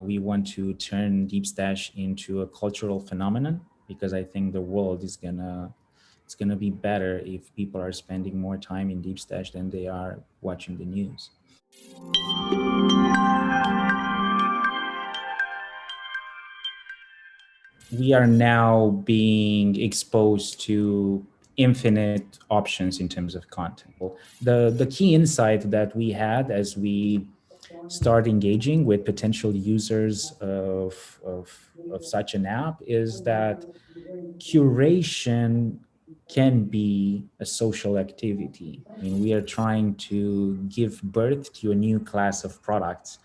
we want to turn DeepStash into a cultural phenomenon, because I think the world is it's gonna be better if people are spending more time in DeepStash than they are watching the news. We are now being exposed to infinite options in terms of content. The key insight that we had as we start engaging with potential users of such an app is that curation can be a social activity. I mean, we are trying to give birth to a new class of products.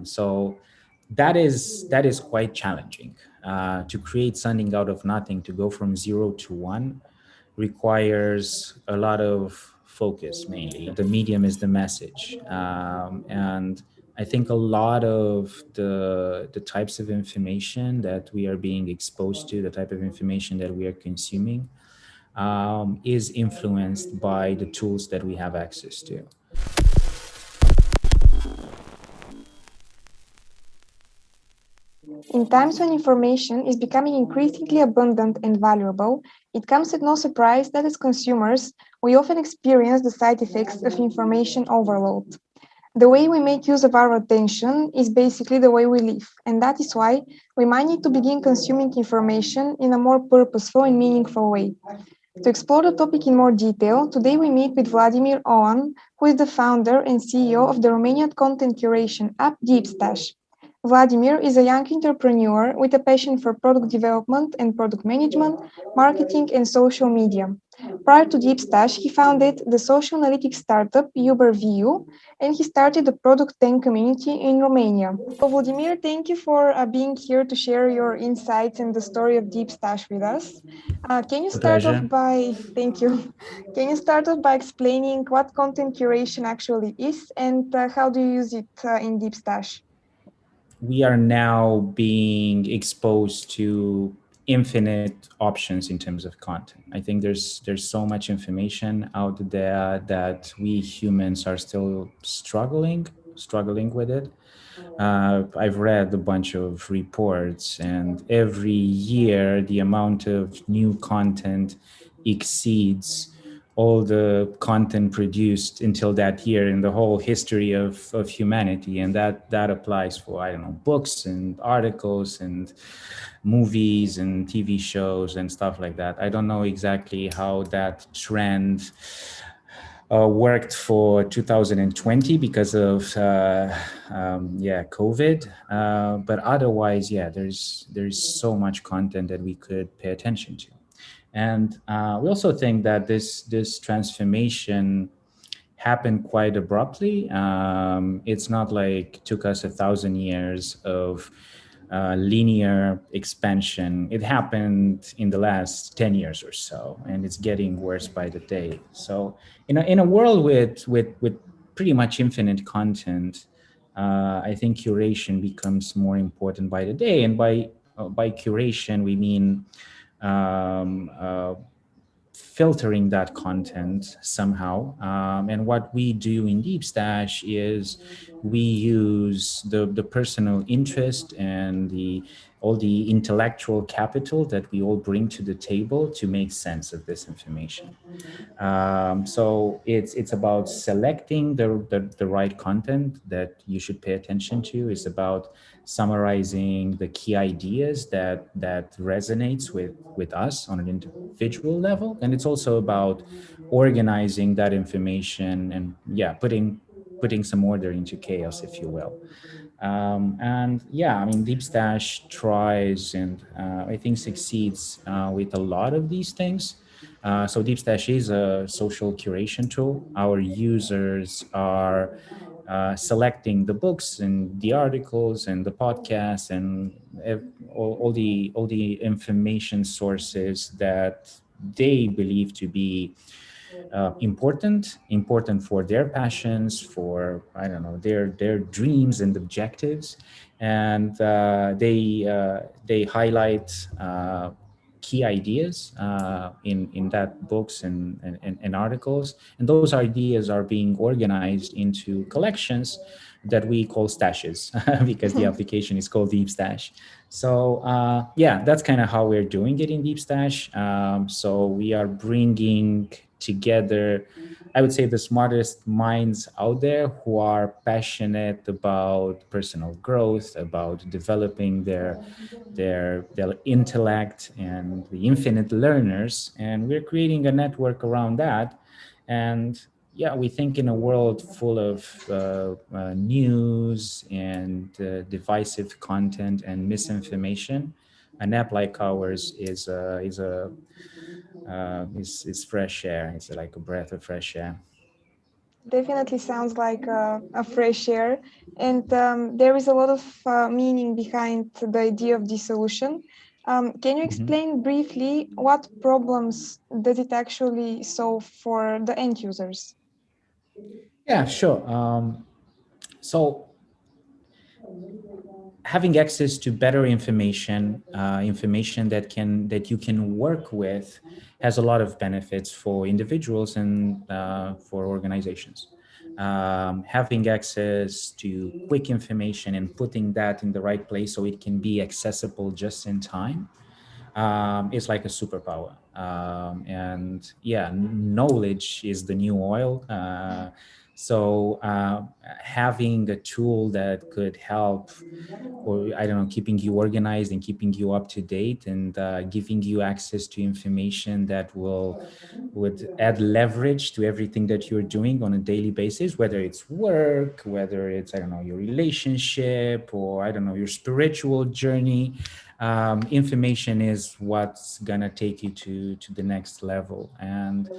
So that is quite challenging. To create something out of nothing, to go from 0 to 1, requires a lot of focus. Mainly the medium is the message, and I think a lot of the types of information that we are being exposed to, the type of information that we are consuming, is influenced by the tools that we have access to. In times when information is becoming increasingly abundant and valuable, it comes at no surprise that as consumers, we often experience the side effects of information overload. The way we make use of our attention is basically the way we live, and that is why we might need to begin consuming information in a more purposeful and meaningful way. To explore the topic in more detail, today we meet with Vladimir Oan, who is the founder and CEO of the Romanian content curation app DeepStash. Vladimir is a young entrepreneur with a passion for product development and product management, marketing, and social media. Prior to DeepStash, he founded the social analytics startup UberView, and he started the Product 10 community in Romania. So, Vladimir, thank you for being here to share your insights and the story of DeepStash with us. Can you A start off pleasure. by, thank you. Can you start off by explaining what content curation actually is and how do you use it in DeepStash? We are now being exposed to infinite options in terms of content. I think there's so much information out there that we humans are still struggling with it. I've read a bunch of reports, and every year the amount of new content exceeds all the content produced until that year in the whole history of humanity. And that applies for, I don't know, books and articles and movies and TV shows and stuff like that. I don't know exactly how that trend worked for 2020 because of COVID, but otherwise, there's so much content that we could pay attention to. And we also think that this transformation happened quite abruptly. It's not like took us 1,000 years of linear expansion. It happened in the last 10 years or so, and it's getting worse by the day. So in a world with pretty much infinite content, I think curation becomes more important by the day. And by curation, we mean um, uh, filtering that content somehow. And what we do in DeepStash is we use the personal interest and all the intellectual capital that we all bring to the table to make sense of this information. So it's about selecting the right content that you should pay attention to. It's about summarizing the key ideas that resonates with us on an individual level, and it's also about organizing that information and putting some order into chaos, if you will. And yeah, I mean, DeepStash tries and I think succeeds with a lot of these things. So DeepStash is a social curation tool. Our users are selecting the books and the articles and the podcasts and all the information sources that they believe to be important for their passions, for, I don't know, their dreams and objectives. And they highlight key ideas in that books and articles, and those ideas are being organized into collections that we call stashes because the application is called DeepStash. So yeah, that's kind of how we're doing it in DeepStash. So we are bringing together, I would say, the smartest minds out there who are passionate about personal growth, about developing their intellect, and the infinite learners. And we're creating a network around that. And yeah, we think in a world full of news and divisive content and misinformation, an app like ours is fresh air. It's like a breath of fresh air. Definitely sounds like a fresh air. And there is a lot of meaning behind the idea of dissolution. Can you Mhm. explain briefly what problems does it actually solve for the end users? Yeah, sure. So having access to better information, information that you can work with, has a lot of benefits for individuals and for organizations. Having access to quick information and putting that in the right place so it can be accessible just in time is like a superpower. And yeah, knowledge is the new oil. So having a tool that could help, or I don't know, keeping you organized and keeping you up to date, and giving you access to information that would add leverage to everything that you're doing on a daily basis, whether it's work, whether it's, I don't know, your relationship, or I don't know, your spiritual journey. Information is what's gonna take you to the next level. And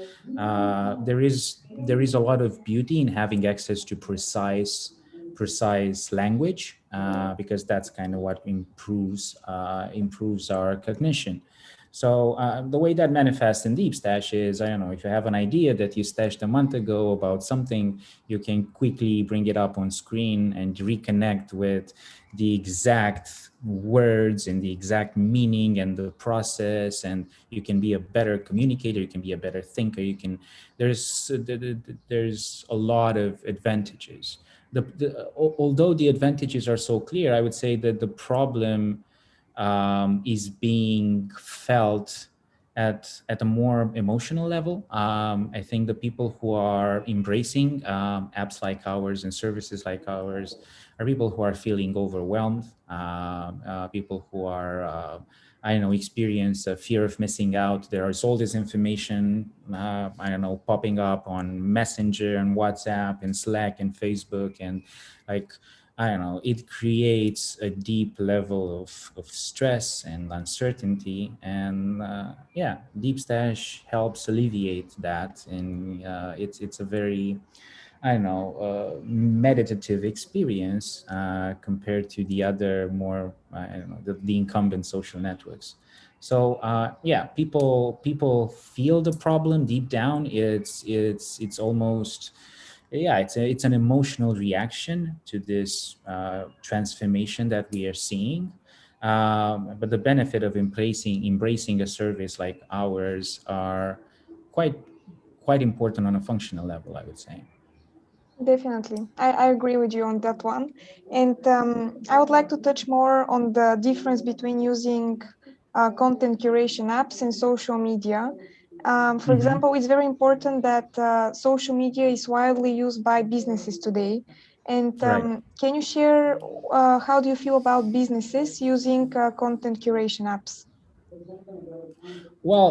there is a lot of beauty in having access to precise language, because that's kind of what improves our cognition. So the way that manifests in DeepStash is, I don't know, if you have an idea that you stashed a month ago about something, you can quickly bring it up on screen and reconnect with the exact words and the exact meaning and the process, and you can be a better communicator, you can be a better thinker, you can, there's a lot of advantages. Although the advantages are so clear, I would say that the problem is being felt at a more emotional level. I think the people who are embracing apps like ours and services like ours are people who are feeling overwhelmed, people who are, I don't know, experience a fear of missing out. There is all this information, I don't know, popping up on Messenger and WhatsApp and Slack and Facebook, and like, I don't know, it creates a deep level of stress and uncertainty. And yeah, DeepStash helps alleviate that. And it's a very, I don't know, meditative experience compared to the other more, I don't know, the incumbent social networks. So yeah, people feel the problem deep down. It's almost, yeah, it's an emotional reaction to this transformation that we are seeing. But the benefit of embracing a service like ours are quite quite important on a functional level, I would say. Definitely. I agree with you on that one. And I would like to touch more on the difference between using content curation apps and social media. For Hmm. example, it's very important that social media is widely used by businesses today. And Right. can you share how do you feel about businesses using content curation apps? Well,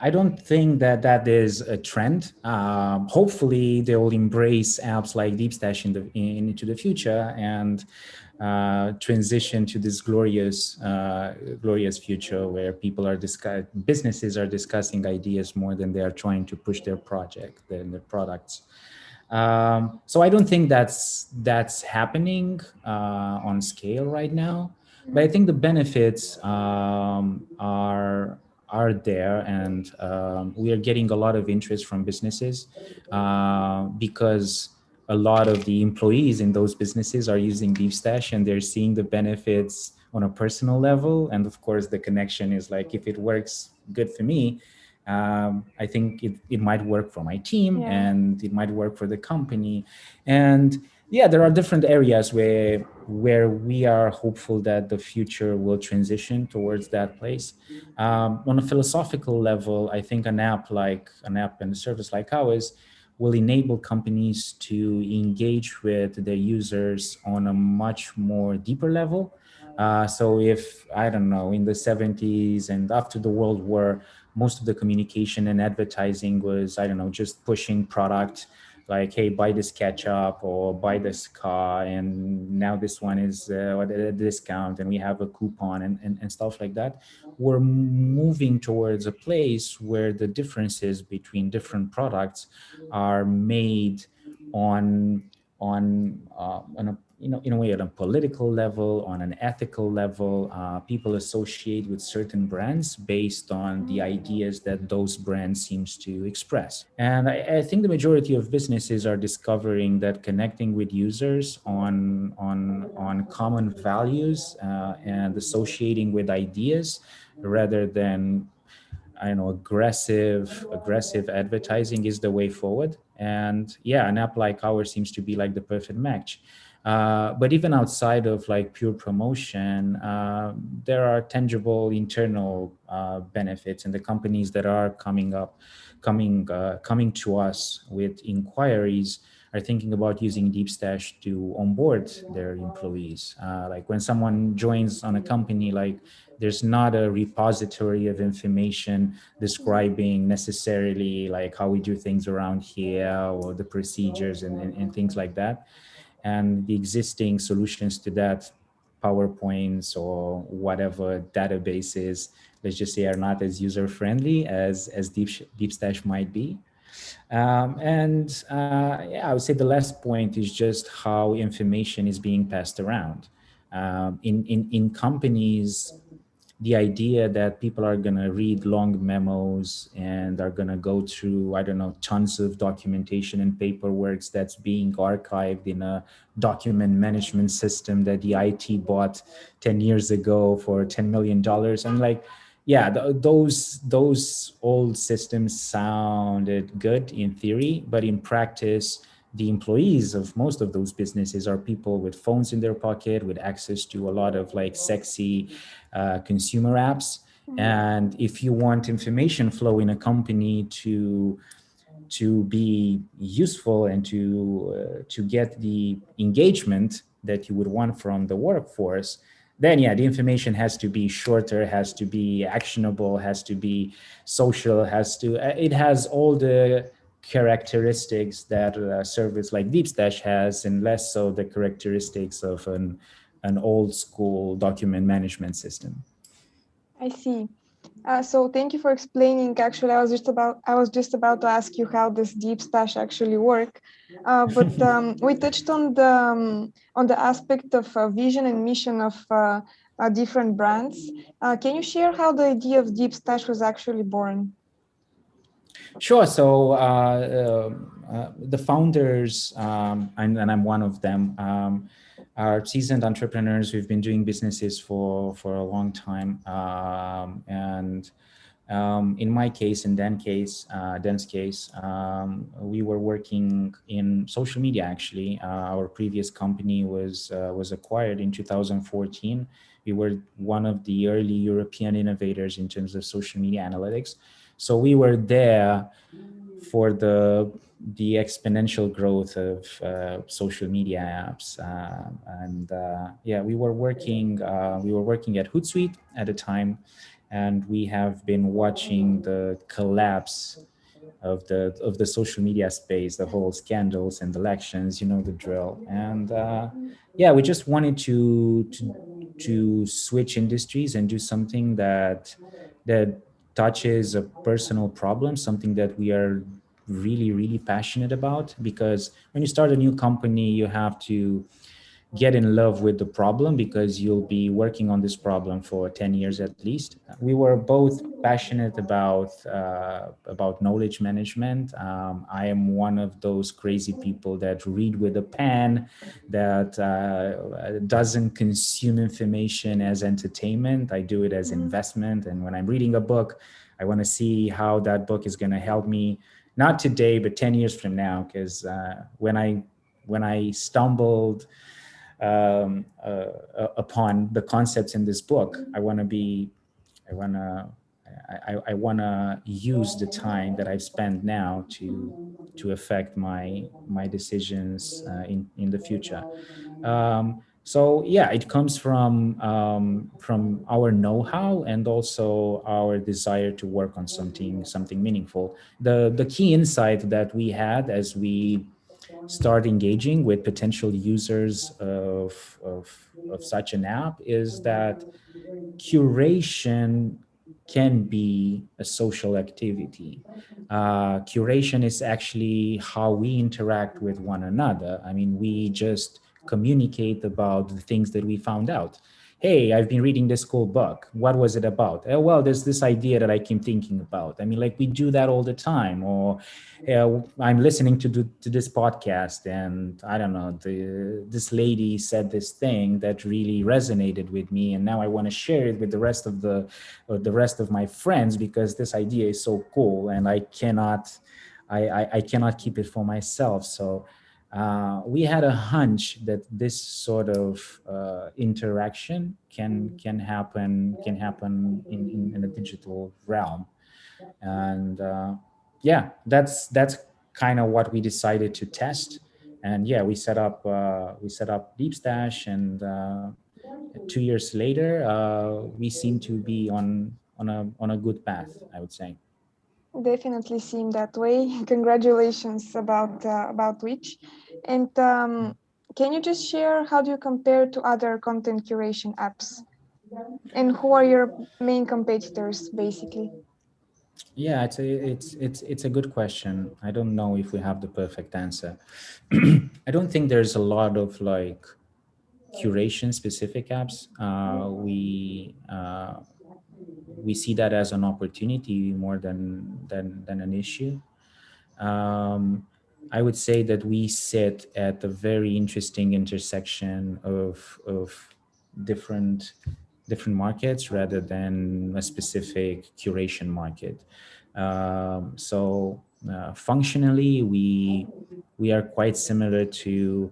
I don't think that that is a trend. Hopefully, they will embrace apps like DeepStash into the future, and transition to this glorious future where businesses are discussing ideas more than they are trying to push their products. So I don't think that's happening on scale right now, but I think the benefits are there, and we are getting a lot of interest from businesses because a lot of the employees in those businesses are using DeepStash, and they're seeing the benefits on a personal level. And of course, the connection is like, if it works good for me, I think it might work for my team, Yeah. and it might work for the company. And yeah, there are different areas where we are hopeful that the future will transition towards that place. On a philosophical level, I think an app and a service like ours will enable companies to engage with their users on a much more deeper level. So if, I don't know, in the 70s and after the World War, most of the communication and advertising was, I don't know, just pushing product like, hey, buy this ketchup or buy this car, and now this one is at a discount and we have a coupon and stuff like that. We're moving towards a place where the differences between different products are made on on a, in a way, at a political level, on an ethical level. People associate with certain brands based on the ideas that those brands seems to express. And I think the majority of businesses are discovering that connecting with users on common values and associating with ideas rather than, I don't know, aggressive advertising is the way forward. And yeah, an app like ours seems to be like the perfect match. But even outside of like pure promotion, there are tangible internal benefits, and the companies that are coming to us with inquiries are thinking about using DeepStash to onboard their employees. Like when someone joins on a company, like there's not a repository of information describing necessarily like how we do things around here or the procedures and things like that. And the existing solutions to that, PowerPoints or whatever databases, let's just say, are not as user friendly as DeepStash might be. And yeah, I would say the last point is just how information is being passed around. In companies, the idea that people are going to read long memos and are going to go through, I don't know, tons of documentation and paperwork that's being archived in a document management system that the IT bought 10 years ago for $10 million. I'm like, yeah, those old systems sounded good in theory, but in practice, the employees of most of those businesses are people with phones in their pocket, with access to a lot of like sexy consumer apps. And if you want information flow in a company to be useful and to get the engagement that you would want from the workforce, then yeah, the information has to be shorter, has to be actionable, has to be social, has to it has all the characteristics that a service like DeepStash has, and less so the characteristics of an old school document management system. I see. So thank you for explaining. Actually, I was just about to ask you how this deep stash actually work, but we touched on the aspect of vision and mission of different brands. Can you share how the idea of deep stash was actually born? Sure. So the founders, and I'm one of them, are seasoned entrepreneurs who've been doing businesses for a long time. And in my case, in Dan's case, we were working in social media. Actually, our previous company was acquired in 2014. We were one of the early European innovators in terms of social media analytics. So we were there for the exponential growth of social media apps, and yeah, we were working at Hootsuite at the time, and we have been watching the collapse of the social media space, the whole scandals and elections, you know the drill. And yeah, we just wanted to switch industries and do something that touches a personal problem, something that we are really passionate about. Because when you start a new company, you have to get in love with the problem, because you'll be working on this problem for 10 years at least. We were both passionate about knowledge management. I am one of those crazy people that read with a pen, that doesn't consume information as entertainment. I do it as investment. And when I'm reading a book, I want to see how that book is going to help me, not today, but 10 years from now. Because when I stumbled upon the concepts in this book, I want to I want to use the time that I've spent now to affect my decisions in the future. So yeah, it comes from our know-how and also our desire to work on something meaningful. The key insight that we had as we start engaging with potential users of such an app is that curation can be a social activity. Curation is actually how we interact with one another. I mean, we just communicate about the things that we found out. Hey, I've been reading this cool book. What was it about? Oh, well, there's this idea that I keep thinking about. I mean, like we do that all the time. Or I'm listening to this podcast, and I don't know, this lady said this thing that really resonated with me, and now I want to share it with the rest of my friends because this idea is so cool, and I cannot keep it for myself. So we had a hunch that this sort of interaction can happen in a digital realm, and yeah, that's kind of what we decided to test. And yeah, we set up DeepStash, and 2 years later, we seem to be on a good path, I would say. Definitely seem that way. Congratulations about which. And can you just share how do you compare to other content curation apps? And who are your main competitors, basically? Yeah, it's a good question. I don't know if we have the perfect answer. I don't think there's a lot of like curation specific apps. We see that as an opportunity more than an issue. um, I would say that we sit at a very interesting intersection of different different markets rather than a specific curation market. Functionally, we are quite similar to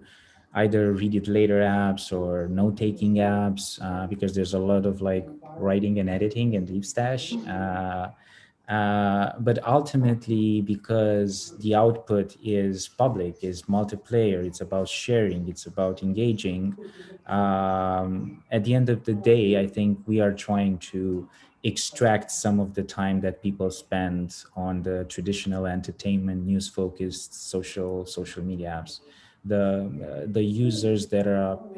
either read it later apps or note taking apps, because there's a lot of like writing and editing and DeepStash. But ultimately, because the output is public, is multiplayer, it's about sharing, it's about engaging. At the end of the day, I think we are trying to extract some of the time that people spend on the traditional entertainment, news-focused social media apps. The users that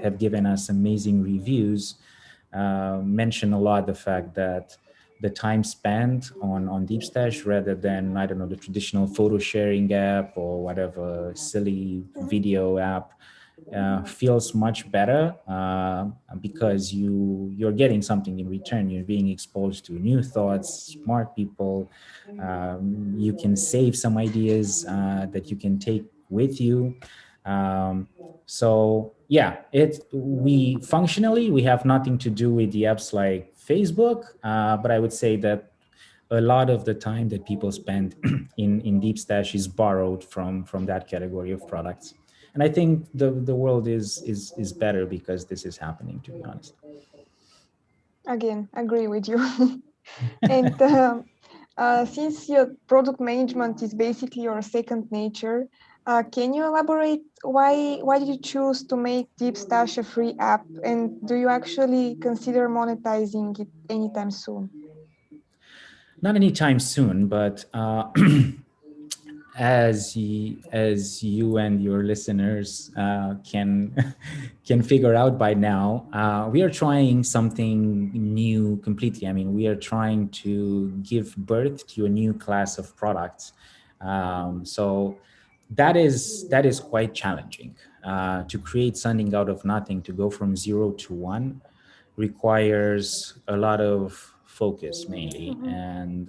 have given us amazing reviews mention a lot the fact that the time spent on DeepStash rather than, I don't know, the traditional photo sharing app or whatever silly video app feels much better, because you're getting something in return. You're being exposed to new thoughts, smart people. You can save some ideas that you can take with you. Um, so yeah, we functionally we have nothing to do with the apps like Facebook, but I would say that a lot of the time that people spend in DeepStash is borrowed from that category of products. And I think the world is better because this is happening, to be honest. Again, agree with you. And since your product management is basically your second nature, can you elaborate why did you choose to make DeepStash a free app, and do you actually consider monetizing it anytime soon? Not anytime soon, but as you and your listeners can can figure out by now, we are trying something new completely. I mean, we are trying to give birth to a new class of products. So that is quite challenging. To create something out of nothing, to go from zero to one, requires a lot of focus mainly, Mhm. and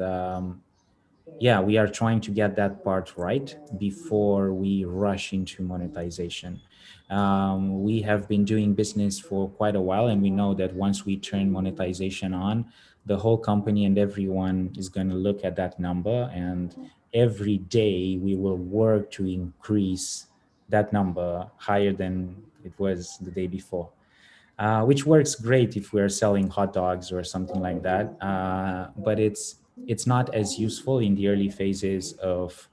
yeah, we are trying to get that part right before we rush into monetization. We have been doing business for quite a while, and we know that once we turn monetization on, the whole company and everyone is going to look at that number, and every day we will work to increase that number higher than it was the day before, which works great if we're selling hot dogs or something like that. But it's not as useful in the early phases of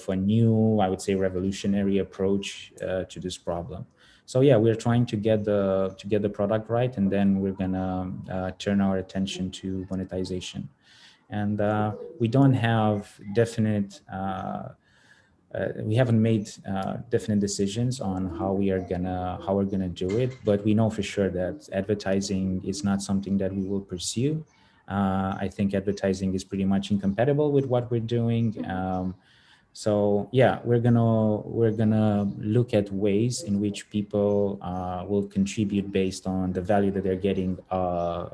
a new, I would say, revolutionary approach to this problem. So yeah, we're trying to get the product right, and then we're gonna turn our attention to monetization. And we don't have definite. We haven't made definite decisions on how we're gonna do it, but we know for sure that advertising is not something that we will pursue. I think advertising is pretty much incompatible with what we're doing. So yeah, we're gonna look at ways in which people will contribute based on the value that they're getting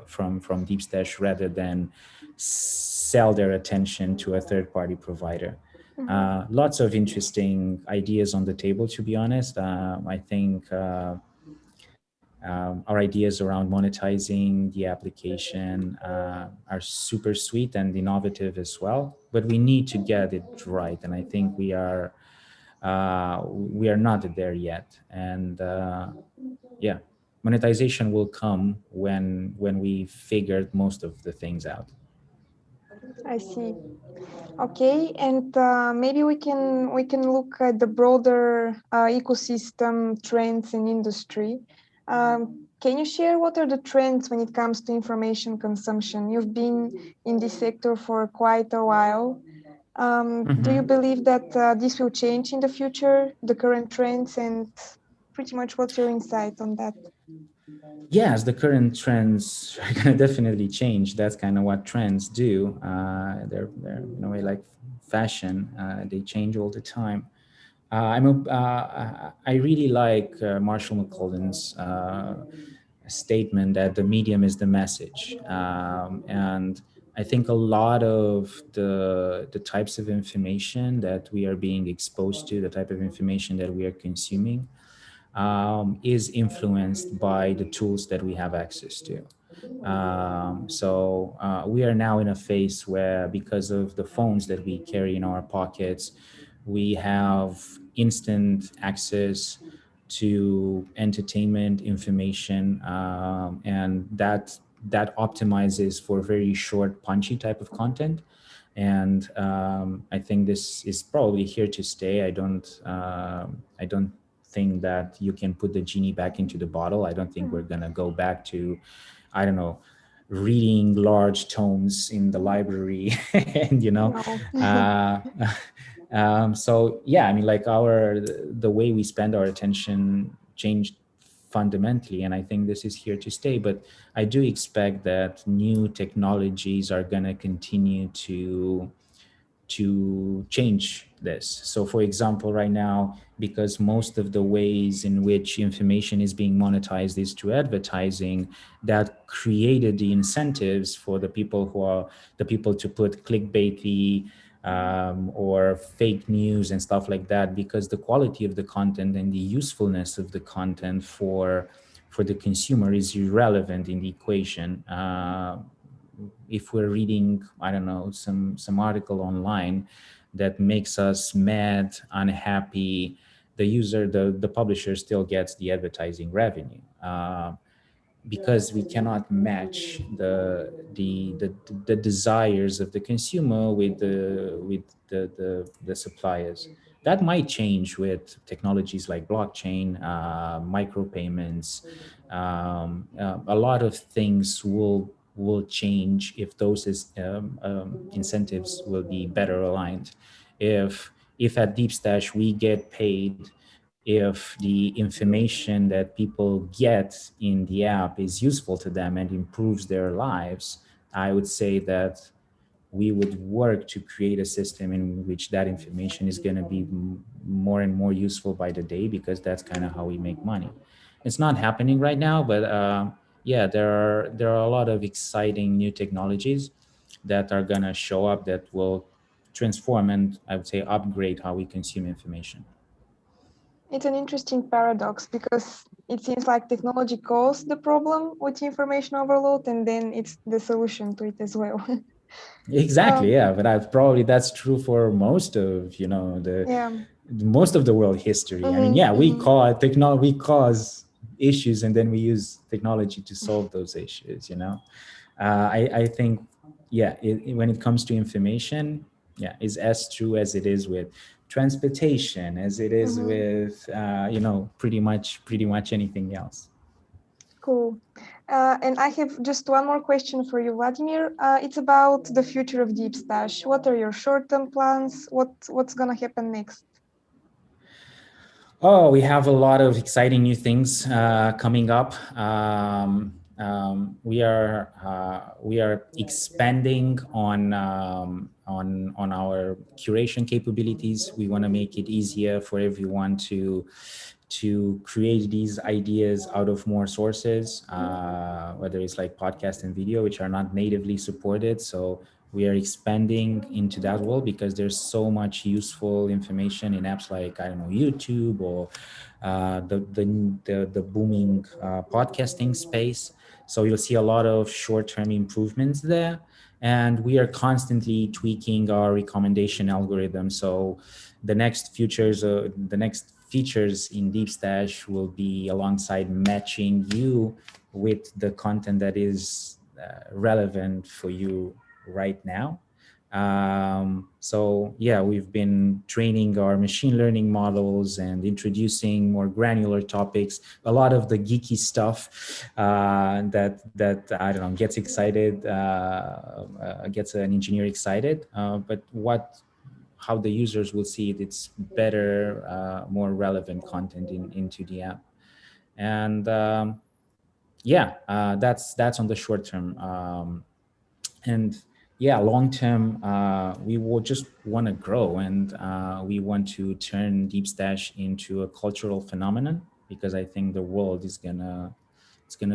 from DeepStash, rather than sell their attention to a third-party provider. Mhm. Lots of interesting ideas on the table, to be honest. I think our ideas around monetizing the application are super sweet and innovative as well, but we need to get it right. And I think we are not there yet. And yeah, monetization will come when we figured most of the things out. I see. Okay, and maybe we can look at the broader ecosystem trends in industry. Can you share what are the trends when it comes to information consumption? You've been in this sector for quite a while. Do you Mhm. believe that this will change in the future, the current trends, and pretty much what's your insight on that? Yes, the current trends are going to definitely change. That's kind of what trends do. They're in a way like fashion. They change all the time. I really like Marshall McLuhan's statement that the medium is the message, and I think a lot of the types of information that we are being exposed to, the type of information that we are consuming, is influenced by the tools that we have access to. So we are now in a phase where, because of the phones that we carry in our pockets, we have instant access to entertainment information, and that optimizes for very short, punchy type of content. And I think this is probably here to stay. I don't think that you can put the genie back into the bottle. I don't think we're gonna go back to, I don't know, reading large tomes in the library, and No. uh, so yeah, I mean, like the way we spend our attention changed fundamentally, and I think this is here to stay. But I do expect that new technologies are gonna continue to change this. So, for example, right now, because most of the ways in which information is being monetized is through advertising, that created the incentives for the people to put clickbaity or fake news and stuff like that, because the quality of the content and the usefulness of the content for the consumer is irrelevant in the equation. If we're reading, I don't know, some article online that makes us mad, unhappy, the publisher still gets the advertising revenue. Because we cannot match the desires of the consumer with the suppliers. That might change with technologies like blockchain, micropayments. A lot of things will change if those incentives will be better aligned. If at DeepStash we get paid if the information that people get in the app is useful to them and improves their lives, I would say that we would work to create a system in which that information is going to be more and more useful by the day, because that's kind of how we make money. It's not happening right now, but yeah, there are a lot of exciting new technologies that are going to show up that will transform and, I would say, upgrade how we consume information. It's an interesting paradox because it seems like technology caused the problem with information overload, and then it's the solution to it as well. Exactly, um, yeah, but probably that's true for most of yeah, most of the world history. I mean, yeah, we call technology, we cause issues, and then we use technology to solve those issues. I think, yeah, when it comes to information, yeah, is as true as it is with transportation, as it is with pretty much anything else. Cool. And I have just one more question for you, Vladimir. It's about the future of DeepStash. What are your short-term plans? What's gonna happen next? Oh, we have a lot of exciting new things coming up. We are expanding on our curation capabilities. We want to make it easier for everyone to create these ideas out of more sources, whether it's like podcast and video, which are not natively supported. So we are expanding into that world because there's so much useful information in apps like, I don't know, YouTube, or the booming podcasting space. So you'll see a lot of short-term improvements there. And we are constantly tweaking our recommendation algorithm. So the next features in DeepStash will be alongside matching you with the content that is relevant for you right now. So yeah, we've been training our machine learning models and introducing more granular topics. A lot of the geeky stuff that I don't know gets an engineer excited. But how the users will see it, it's better, more relevant content into the app. And yeah, that's on the short term. And yeah, long term, we will just want to grow, and we want to turn DeepStash into a cultural phenomenon, because I think the world is gonna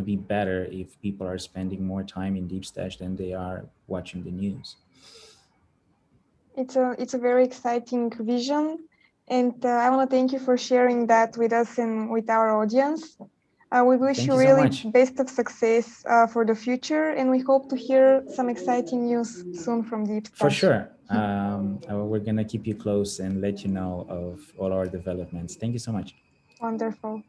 be better if people are spending more time in DeepStash than they are watching the news. It's a very exciting vision, and I want to thank you for sharing that with us and with our audience. We wish Thank you you so really much. best of success for the future, and we hope to hear some exciting news soon from For DeepStash. sure. We're gonna keep you close and let you know of all our developments. Thank you so much. Wonderful.